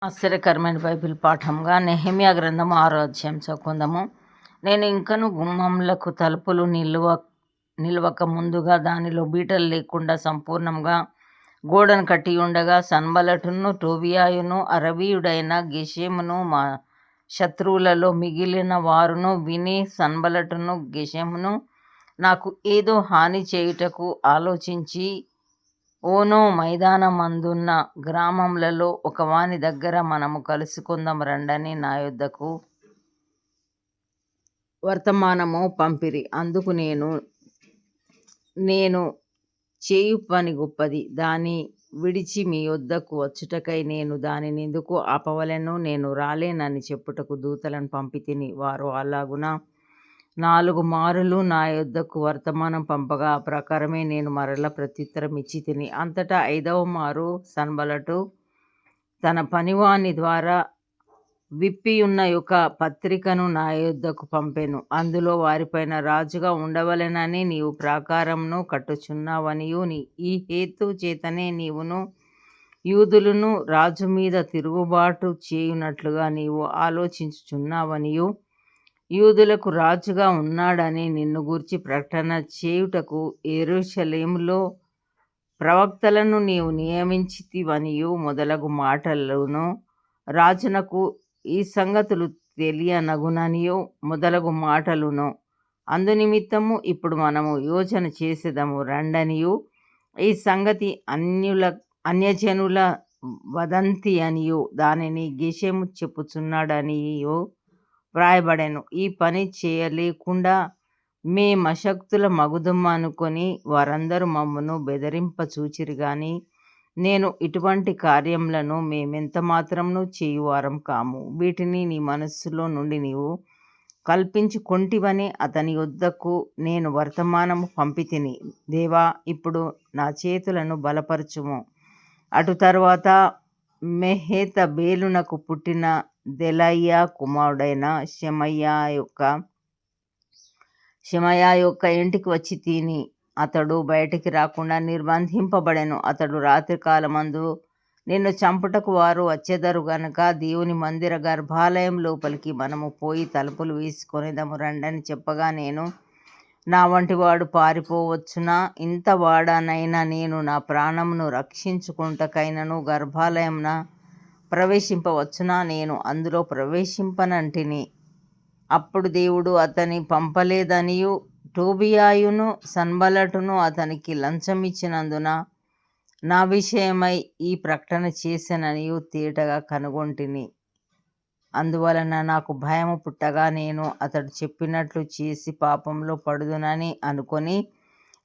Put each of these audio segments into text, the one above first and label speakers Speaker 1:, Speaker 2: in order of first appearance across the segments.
Speaker 1: ఆశ్చర్యకరమైన బైబిల్ పాఠంగా నెహెమ్యా గ్రంథము 6వ అధ్యాయం చదువుకుందాము. నేను ఇంకను గుమ్మములకు తలుపులు నిలువక ముందుగా దానిలో బీటలు లేకుండా సంపూర్ణంగా గోడను కట్టి ఉండగా సన్బల్లటును టోబీయాయును అరబీయుడైన గెషెమును మా శత్రువులలో మిగిలిన వారును విని సన్బల్లటును గెషెమును నాకు ఏదో హాని చేయుటకు ఆలోచించి, ఓనో మైదానమందున్న గ్రామములలో ఒకవాని దగ్గర మనము కలుసుకుందాం రండని నా యొద్దకు వర్తమానము పంపిరి. అందుకు నేను చేయు పని గొప్పది, దాని విడిచి మీ యొద్దకు వచ్చుటకై నేను దానిని ఎందుకు ఆపవలెను? నేను రాలేనని చెప్పుటకు దూతలను పంపితిని. వారు అలాగున 4 మారులు నా యొద్దకు వర్తమానం పంపగా ఆ ప్రకారమే నేను మరల ప్రత్యుత్తరం ఇచ్చి తిని. అంతటా 5వ మారు సన్బల్లటు తన పనివాని ద్వారా విప్పియున్న యొక్క పత్రికను నా యొద్దకు పంపెను. అందులో వారిపైన రాజుగా ఉండవలెనని నీవు ప్రాకారమును కట్టుచున్నావనియు, ఈ హేతు చేతనే నీవును యూదులను రాజు మీద తిరుగుబాటు చేయునట్లుగా నీవు ఆలోచించుచున్నావనియు, యూదులకు రాజుగా ఉన్నాడని నిన్ను గూర్చి ప్రకటన చేయుటకు యెరూషలేములో ప్రవక్తలను నీవు నియమించితివనియు మొదలగు మాటలను, రాజునకు ఈ సంగతులు తెలియనగుననియు మొదలగు మాటలును, అందునిమిత్తము ఇప్పుడు మనము యోచన చేసేదము రండనియు, ఈ సంగతి అన్యజనుల వదంతి అనియు దానిని గెషెము చెప్పుచున్నాడనియు వ్రాయబడెను. ఈ పని చేయలేకుండా మేమశక్తుల మగుదుమనుకొని వారందరూ మమ్మను బెదిరింప చూచిరి గాని, నేను ఇటువంటి కార్యములను మేమెంత మాత్రమును చేయువారం కాము. వీటిని నీ మనస్సులో నుండి నీవు కల్పించుకొంటివని అతని యొద్దకు నేను వర్తమానము పంపితిని. దేవా, ఇప్పుడు నా చేతులను బలపరచుము. అటు తరువాత మెహేతబేలునకు పుట్టిన దెలాయ్యా కుమారుడైన షెమయా యొక్క ఇంటికి వచ్చి తిని, అతడు బయటికి రాకుండా నిర్బంధింపబడెను. అతడు రాత్రికాలమందు నిన్ను చంపుటకు వారు వచ్చెదరు గనుక దేవుని మందిర గర్భాలయం లోపలికి మనము పోయి తలుపులు వేసుకొనిదము రండని చెప్పగా, నేను నా వంటివాడు పారిపోవచ్చునా? ఇంత వాడనైనా నేను నా ప్రాణమును రక్షించుకొనుటకైనను గర్భాలయమున ప్రవేశింపవచ్చునా? నేను అందులో ప్రవేశింపనంటిని. అప్పుడు దేవుడు అతని పంపలేదనియు, టోబీయాయును సన్బల్లటును అతనికి లంచమిచ్చినందున నా విషయమై ఈ ప్రకటన చేసెననియు తేటగా కనుగొంటిని. అందువలన నాకు భయము పుట్టగా నేను అతడు చెప్పినట్లు చేసి పాపంలో పడుదునని అనుకొని,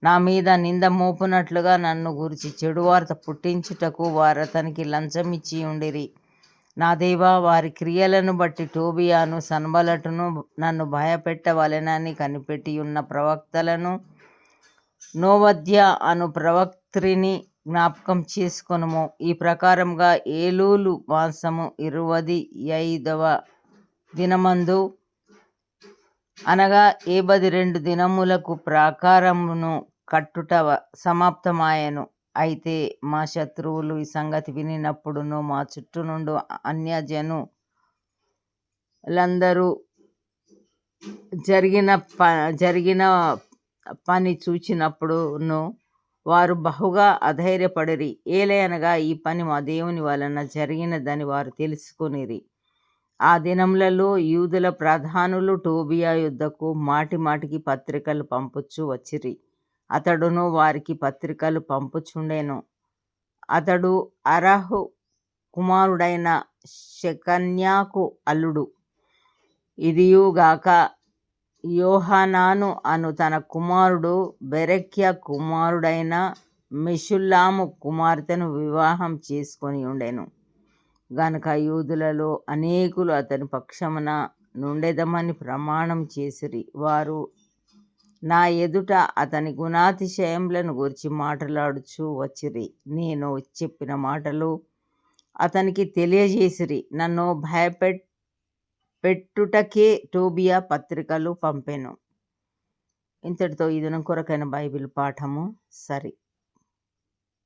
Speaker 1: నా మీద నింద మోపునట్లుగా నన్ను గూర్చి చెడువార్త పుట్టించుటకు వారతనికి లంచమిచ్చి ఉండిరి. నా దేవా, వారి క్రియలను బట్టి టోబీయాను సన్బల్లటును నన్ను భయపెట్టవలెనని కనిపెట్టియున్న ప్రవక్తలను, నోవద్యా అను ప్రవక్త్రిని జ్ఞాపకం చేసుకొనుము. ఈ ప్రకారముగా ఏలూలు మాసము 25వ దినమందు, అనగా 72 దినములకు ప్రాకారమును కట్టుట సమాప్తమాయెను. అయితే మా శత్రువులు ఈ సంగతి వినినప్పుడును, మా చుట్టూ నుండి అన్యజనులందరూ జరిగిన పని చూచినప్పుడును వారు బహుగా అధైర్యపడిరి. ఏలయనగా ఈ పని మా దేవుని వలన జరిగినదని వారు తెలుసుకొనిరి. ఆ దినములలో యూదుల ప్రధానులు టోబీయా యొద్దకు మాటిమాటికి పత్రికలు పంపుచూ వచ్చిరి. అతడును వారికి పత్రికలు పంపుచుండెను. అతడు అరహు కుమారుడైన షెకన్యాకు అల్లుడు. ఇదియుగాక యోహానాను అను తన కుమారుడు బెరెక్యా కుమారుడైన మెషుల్లాము కుమార్తెను వివాహం చేసుకొని ఉండెను గనుక యూదులలో అనేకులు అతని పక్షమున నుండెదమని ప్రమాణం చేసిరి. వారు నా ఎదుట అతని గుణాతిశయములను గూర్చి మాటలాడుచూ వచ్చిరి. నేను చెప్పిన మాటలు అతనికి తెలియజేసిరి. నన్ను భయపెట్టుటకే టోబీయా పత్రికలు పంపెను. ఇంతటితో ఈ దినం కొరకైన బైబిల్ పాఠము సరి.